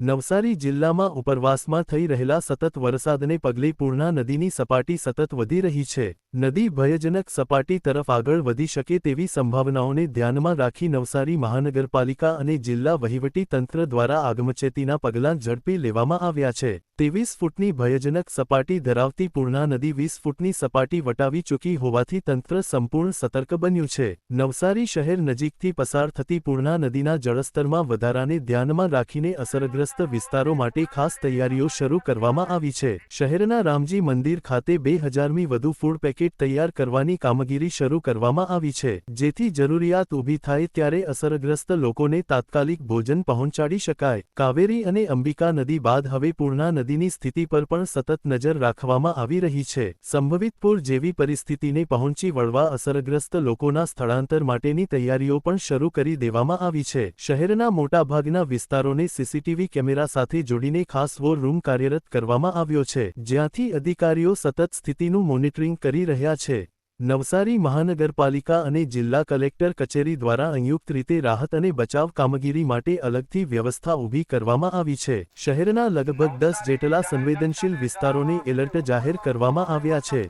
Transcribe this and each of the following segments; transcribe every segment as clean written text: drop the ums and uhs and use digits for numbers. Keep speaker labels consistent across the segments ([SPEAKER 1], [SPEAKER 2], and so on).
[SPEAKER 1] નવસારી જિલ્લામાં ઉપરવાસમાં થઈ રહેલા સતત વરસાદને પગલે પૂર્ણા નદીની સપાટી સતત વધી રહી છે. નદી ભયજનક સપાટી તરફ આગળ વધી શકે તેવી સંભાવનાઓને ધ્યાનમાં રાખી નવસારી મહાનગરપાલિકા અને જિલ્લા વહીવટી તંત્ર દ્વારા આગમચેતીના પગલાં ઝડપી લેવામાં આવ્યા છે. 23 ફૂટની ભયજનક સપાટી ધરાવતી પૂર્ણા નદી 20 ફૂટની સપાટી વટાવી ચૂકી હોવાથી તંત્ર સંપૂર્ણ સતર્ક બન્યું છે. નવસારી શહેર નજીકથી પસાર થતી પૂર્ણા નદીના જળસ્તરમાં વધારાને ધ્યાનમાં રાખીને અસરગ્રસ્ત વિસ્તારો માટે ખાસ તૈયારીઓ શરૂ કરવામાં આવી છે. શહેરના રામજી મંદિર ખાતે 2000મી વધુ ફૂડ પેકેટ તૈયાર કરવાની કામગીરી શરૂ કરવામાં આવી છે, જેથી જરૂરિયાત ઊભી થાય ત્યારે અસરગ્રસ્ત લોકોને તાત્કાલિક ભોજન પહોંચાડી શકાય. કાવેરી અને અંબિકા નદી બાદ હવે પૂર્ણા નદીની સ્થિતિ પર પણ સતત નજર રાખવામાં આવી રહી છે. સંભવિત પૂર જેવી પરિસ્થિતિને પહોંચી વળવા અસરગ્રસ્ત લોકોના સ્થળાંતર માટેની તૈયારીઓ પણ શરૂ કરી દેવામાં આવી છે. શહેરના મોટાભાગના વિસ્તારોને સીસીટીવી કેમેરા સાથે જોડીને ખાસ વોર રૂમ કાર્યરત કરવામાં આવ્યો છે, જ્યાંથી અધિકારીઓ સતત સ્થિતિનું મોનિટરિંગ કરી રહ્યા છે. નવસારી મહાનગરપાલિકા અને જિલ્લા કલેક્ટર કચેરી દ્વારા સંયુક્ત રીતે રાહત અને બચાવ કામગીરી માટે અલગથી વ્યવસ્થા ઊભી કરવામાં આવી છે. શહેરના લગભગ 10 જેટલા સંવેદનશીલ વિસ્તારોને એલર્ટ જાહેર કરવામાં આવ્યા છે.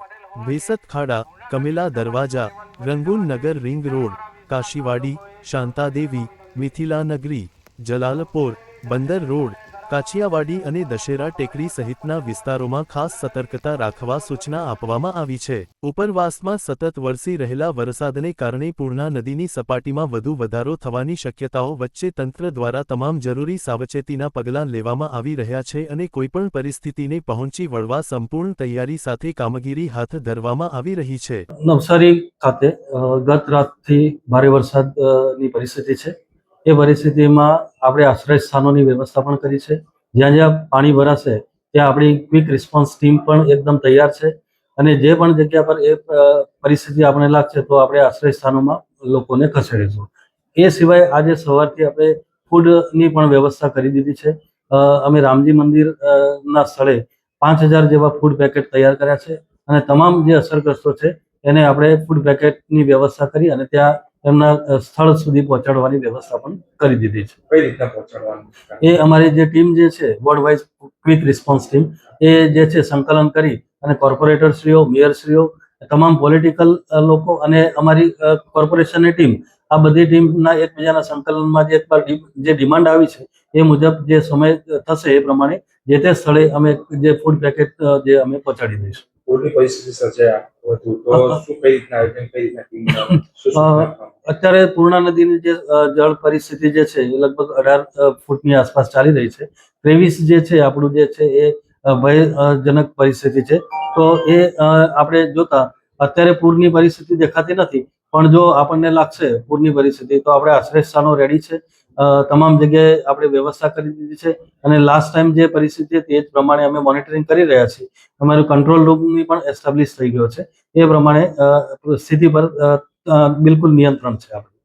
[SPEAKER 1] ભેસત ખાડા, કમેલા દરવાજા, રંગૂન નગર રિંગ રોડ, કાશીવાડી, શાંતાદેવી, મિથિલા નગરી, જલાલપોર, બંદર રોડ, કાછિયાવાડી અને દશેરા ટેકરી સહિતના વિસ્તારોમાં ખાસ સતર્કતા રાખવા સૂચના આપવામાં આવી છે. ઉપરવાસમાં સતત વરસી રહેલા વરસાદને કારણે પૂર્ણા નદીની સપાટીમાં વધુ વધારો થવાની શક્યતાઓ વચ્ચે તંત્ર દ્વારા તમામ જરૂરી સાવચેતીના પગલાં લેવામાં આવી રહ્યા છે અને કોઈપણ પરિસ્થિતિને પહોંચી વળવા સંપૂર્ણ તૈયારી સાથે કામગીરી હાથ ધરવામાં આવી રહી છે.
[SPEAKER 2] નવસારી ખાતે ગત રાતથી ભારે વરસાદની પરિસ્થિતિ છે. એ પરિસ્થિતિમાં આપણે આશ્રય સ્થાનોની વ્યવસ્થા પણ કરી છે. જ્યાં જ્યાં પાણી ભરાશે ત્યાં આપણી ક્વિક રિસ્પોન્સ ટીમ પણ એકદમ તૈયાર છે અને જે પણ જગ્યા પર એ પરિસ્થિતિ આપણે લાગશે તો આપણે આશ્રય સ્થાનોમાં લોકોને ખસેડીશું. એ સિવાય આજે સવારથી આપણે ફૂડની પણ વ્યવસ્થા કરી દીધી છે. અમે રામજી મંદિરના સ્થળે 5000 જેવા ફૂડ પેકેટ તૈયાર કર્યા છે અને તમામ જે અસરગ્રસ્તો છે એને આપણે ફૂડ પેકેટની વ્યવસ્થા કરી અને ત્યાં એમના સ્થળ સુધી પહોંચાડવાની વ્યવસ્થા પણ કરી દીધી છે.
[SPEAKER 3] કઈ રીતના પહોંચાડવાનું?
[SPEAKER 2] એ અમારી જે ટીમ જે છે ward wise quick response team એ જે છે સંકલન કરી અને કોર્પોરેટરશ્રીઓ, મેયરશ્રીઓ, તમામ પોલિટિકલ લોકો અને અમારી કોર્પોરેશનની ટીમ આ બધી ટીમના એકબીજાના સંકલનમાં જે એકવાર જે ડિમાન્ડ આવી છે એ મુજબ જે સમય થશે એ પ્રમાણે જે તે સ્થળે અમે જે ફૂડ પેકેટ જે અમે પહોંચાડી દઈશું.
[SPEAKER 3] પૂરની પરિસ્થિતિ સર્જાયા હતું તો શું કઈ રીતના આયોજન, કઈ રીતના ટીમ?
[SPEAKER 2] અત્યારે પૂર્ણા નદીની જે જળ પરિસ્થિતિ જે છે એ લગભગ 18 ફૂટની આસપાસ ચાલી રહી છે. 23 જે છે આપણું જે છે એ ભયજનક પરિસ્થિતિ છે. તો એ આપણે જોતા અત્યારે પૂરની પરિસ્થિતિ દેખાતી નથી, પણ જો આપણને લાગશે પૂરની પરિસ્થિતિ તો આપણે આશ્રય સ્થાનો રેડી છે. તમામ જગ્યાએ આપણે વ્યવસ્થા કરી દીધી છે અને લાસ્ટ ટાઈમ જે પરિસ્થિતિ હતી એ જ પ્રમાણે અમે મોનિટરિંગ કરી રહ્યા છીએ. અમારું કંટ્રોલ રૂમની પણ એસ્ટાબ્લિશ થઈ ગયો છે. એ પ્રમાણે સ્થિતિ પર બિલકુલ નિયંત્રણ છે આપણે.